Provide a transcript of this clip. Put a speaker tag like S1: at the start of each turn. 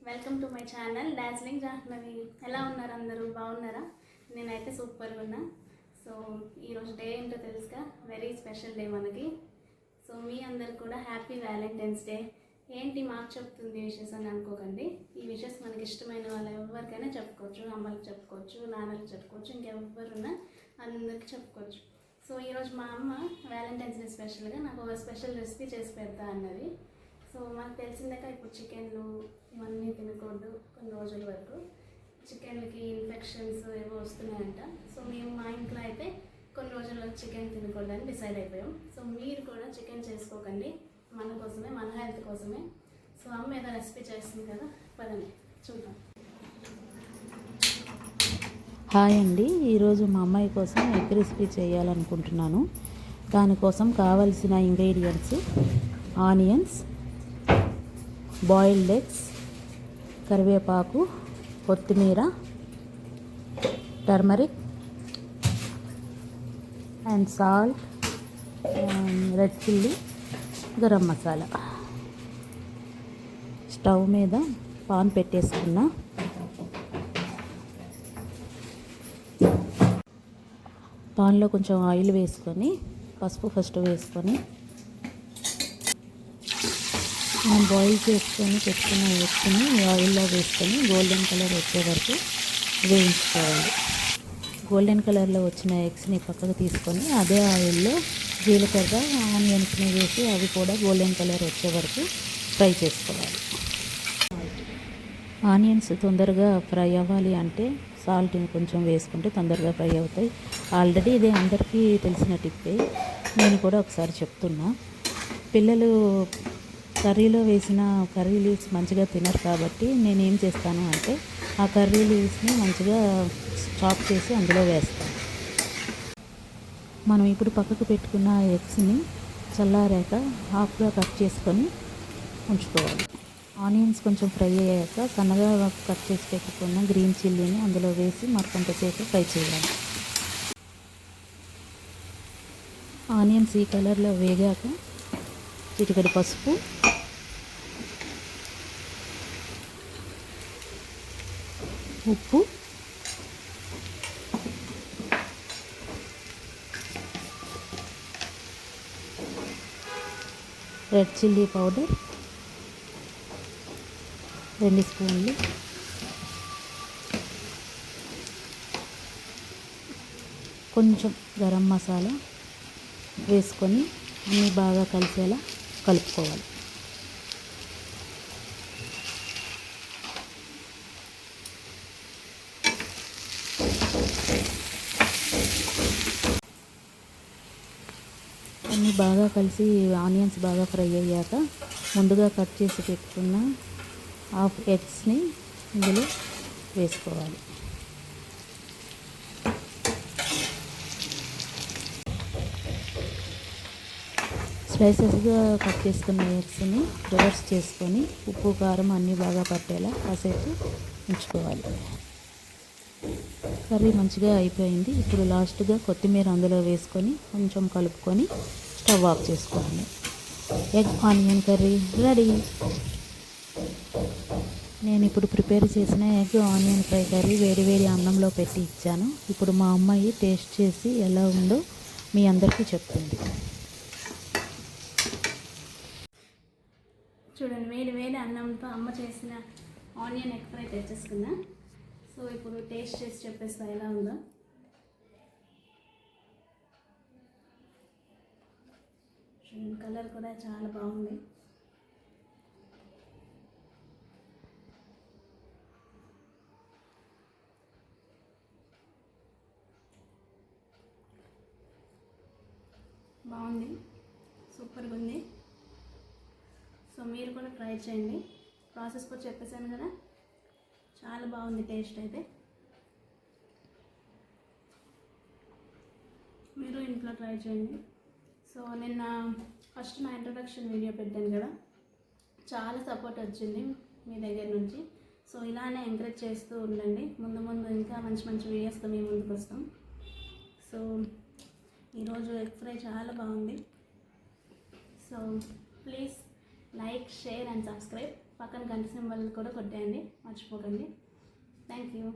S1: Welcome to my channel Darjeeling Jahnavi. ఎలా ఉన్నారు అందరూ? బాగున్నారా? నేనైతే సూపర్గా ఉన్నా. సో ఈరోజు డే ఏంటో తెలుసుగా, వెరీ స్పెషల్ డే మనకి. సో మీ అందరు కూడా హ్యాపీ వ్యాలంటైన్స్ డే. ఏంటి మాకు చెప్తుంది విషెస్ అని అనుకోకండి. ఈ విషెస్ మనకి ఇష్టమైన వాళ్ళు ఎవరికైనా చెప్పుకోవచ్చు. అమ్మకి చెప్పుకోవచ్చు, నాన్నకి చెప్పుకోవచ్చు, ఇంకెవరున్నా అందరికి చెప్పుకోవచ్చు. సో ఈరోజు మా అమ్మ వ్యాలంటైన్స్ డే స్పెషల్గా నాకు ఒక స్పెషల్ రెసిపీ చేసి పెడతా అన్నది. సో మనకు తెలిసిందాక ఇప్పుడు చికెన్లు ఇవన్నీ తినకూడదు కొన్ని రోజుల వరకు. చికెన్లకి ఇన్ఫెక్షన్స్ ఏవో వస్తున్నాయంట. సో మేము మా ఇంట్లో అయితే కొన్ని రోజుల వరకు చికెన్ తినకూడదని డిసైడ్ అయిపోయాం. సో మీరు కూడా చికెన్ చేసుకోకండి, మన కోసమే, మన హెల్త్ కోసమే. సో అమ్మ ఏదో రెసిపీ చేస్తుంది కదా, పదండి చూద్దాం.
S2: హాయ్ అండి, ఈరోజు మా అమ్మాయి కోసం ఎగ్ రెసిపీ చేయాలనుకుంటున్నాను. దానికోసం కావలసిన ఇంగ్రీడియంట్స్: ఆనియన్స్, బాయిల్డ్ ఎగ్స్, కరివేపాకు, కొత్తిమీర, turmeric and salt, red chilli, garam masala. Stove మీద పాన్ పెట్టేసుకున్నా. పాన్లో కొంచెం ఆయిల్ వేసుకొని, పసుపు ఫస్ట్ వేసుకొని, మనం బాయిల్ చేసుకొని పెట్టుకున్న ఎగ్స్ని ఆయిల్లో వేసుకొని గోల్డెన్ కలర్ వచ్చే వరకు వేయించుకోవాలి. గోల్డెన్ కలర్లో వచ్చిన ఎగ్స్ని పక్కకు తీసుకొని అదే ఆయిల్లో జీలకర్ర, ఆనియన్స్ని వేసి అవి కూడా గోల్డెన్ కలర్ వచ్చే వరకు ఫ్రై చేసుకోవాలి. ఆనియన్స్ తొందరగా ఫ్రై అవ్వాలి అంటే సాల్ట్ని కొంచెం వేసుకుంటే తొందరగా ఫ్రై అవుతాయి. ఆల్రెడీ ఇదే అందరికీ తెలిసిన టిప్పే, నేను కూడా ఒకసారి చెప్తున్నా. పిల్లలు కర్రీలో వేసిన కర్రీ లీవ్స్ మంచిగా తినరు కాబట్టి నేనేం చేస్తాను అంటే ఆ కర్రీ లీవ్స్ని మంచిగా చాప్ చేసి అందులో వేస్తాను. మనం ఇప్పుడు పక్కకు పెట్టుకున్న ఎగ్స్ని చల్లారాక హాఫ్గా కట్ చేసుకొని ఉంచుకోవాలి. ఆనియన్స్ కొంచెం ఫ్రై అయ్యాక సన్నగా కట్ చేసి పెట్టుకున్న గ్రీన్ చిల్లీని అందులో వేసి మరికొంతసేపు ఫ్రై చేయాలి. ఆనియన్స్ ఈ కలర్లో వేగాక చిటికెడు పసుపు, ఉప్పు, రెడ్ చిల్లీ పౌడర్ 2 స్పూన్లు, కొంచెం గరం మసాలా వేసుకొని అన్నీ బాగా కలిసేలా కలుపుకోవాలి. అన్నీ బాగా కలిసి ఆనియన్స్ బాగా ఫ్రై అయ్యాక ముందుగా కట్ చేసి పెట్టుకున్న హాఫ్ ఎగ్స్ని ఇందులో వేసుకోవాలి. స్లైసెస్గా కట్ చేసుకున్న ఎగ్స్ని రివర్స్ చేసుకొని ఉప్పు, కారం అన్నీ బాగా పట్టేలా కాసేపు ఉంచుకోవాలి. కర్రీ మంచిగా అయిపోయింది. ఇప్పుడు లాస్ట్గా కొత్తిమీర అందులో వేసుకొని కొంచెం కలుపుకొని స్టవ్ ఆఫ్ చేసుకోవాలి. Egg onion curry ready. నేను ఇప్పుడు ప్రిపేర్ చేసిన ఎగ్ ఆనియన్ ఫ్రై కర్రీ వేడి వేడి అన్నంలో పెట్టి ఇచ్చాను. ఇప్పుడు మా అమ్మాయి టేస్ట్ చేసి ఎలా ఉందో మీ అందరికీ చెప్తుంది.
S1: చూడండి, వేడి వేడి అన్నంతో అమ్మ చేసిన ఆనియన్ ఎగ్ ఫ్రై తెచ్చేసుకున్నా. సో ఇప్పుడు టేస్ట్ చేసి చెప్పేస్తా ఎలా ఉందో. కలర్ కూడా చాలా బాగుంది. బాగుంది, సూపర్గా ఉంది. సో మీరు కూడా ట్రై చేయండి. ప్రాసెస్ కూడా చెప్పేశాను కదా, చాలా బాగుంది టేస్ట్ అయితే. మీరు ఇంట్లో ట్రై చేయండి. సో నిన్న ఫస్ట్ నా ఇంట్రడక్షన్ వీడియో పెట్టాను కదా, చాలా సపోర్ట్ వచ్చింది మీ దగ్గర నుంచి. సో ఇలానే ఎంకరేజ్ చేస్తూ ఉండండి. ముందు ముందు ఇంకా మంచి మంచి వీడియోస్తో మీ ముందుకు వస్తాం. సో ఈరోజు ఎగ్ ఫ్రై చాలా బాగుంది. So please like, share and subscribe. పక్కన గంట సింబల్ కూడా కొట్టేయండి, మర్చిపోకండి. Thank you.